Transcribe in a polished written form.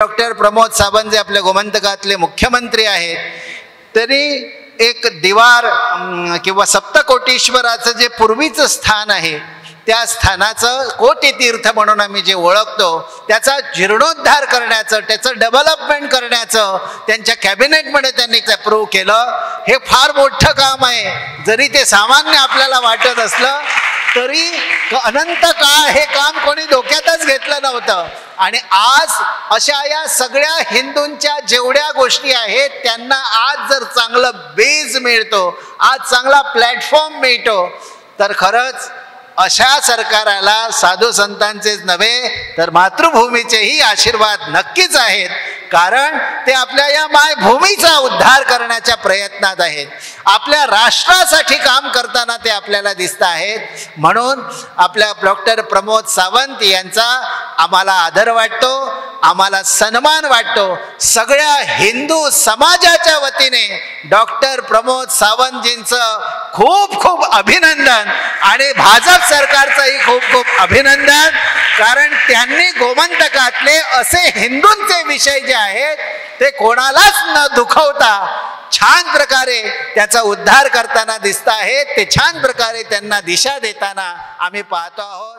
Doctor Pramod Sawant जे आपल्या गोमंतकातले मुख्यमंत्री आहेत, तरी एक दिवार किंवा सप्तकोटीश्वराचं जे पूर्वीचं स्थान आहे त्या स्थानाचं कोटी तीर्थ म्हणून आम्ही जे ओळखतो त्याचा जीर्णोद्धार करण्याचं, त्याचं डेव्हलपमेंट करण्याचं त्यांच्या कॅबिनेटमध्ये त्यांनी अप्रूव्ह केलं. हे फार मोठं काम आहे. जरी ते सामान्य आपल्याला वाटत असलं तरी अनंत काळ हे काम कोणी डोक्यातच घेतलं नव्हतं. आणि आज अशा या सगळ्या हिंदूंच्या जेवढ्या गोष्टी आहेत त्यांना आज जर चांगलं बेज मिळतो, आज चांगला प्लॅटफॉर्म मिळतो, तर खरंच अशा सरकाराला साधू संतांचेच नव्हे तर मातृभूमीचेही आशीर्वाद नक्कीच आहेत. कारण ते आपल्या या मायभूमीचा उद्धार करण्याच्या प्रयत्नात आहेत. आपल्या राष्ट्रासाठी काम करताना ते आपल्याला दिसत आहेत. म्हणून आपल्या डॉक्टर प्रमोद सावंत यांचा आम्हाला आदर वाटतो, आम्हाला सन्मान वाटतो. सगळ्या हिंदू समाजाच्या वतीने डॉक्टर प्रमोद सावंतजींचं खूप खूप अभिनंदन आणि भाजप सरकारचंही खूप खूप अभिनंदन. कारण त्यांनी गोमंतकातले असे हिंदूंचे विषय जे आहेत ते कोणालाच न दुखवता छान प्रकारे त्याचा उद्धार करताना दिसत आहेत. ते छान प्रकारे त्यांना दिशा देताना आम्ही पाहतो आहोत.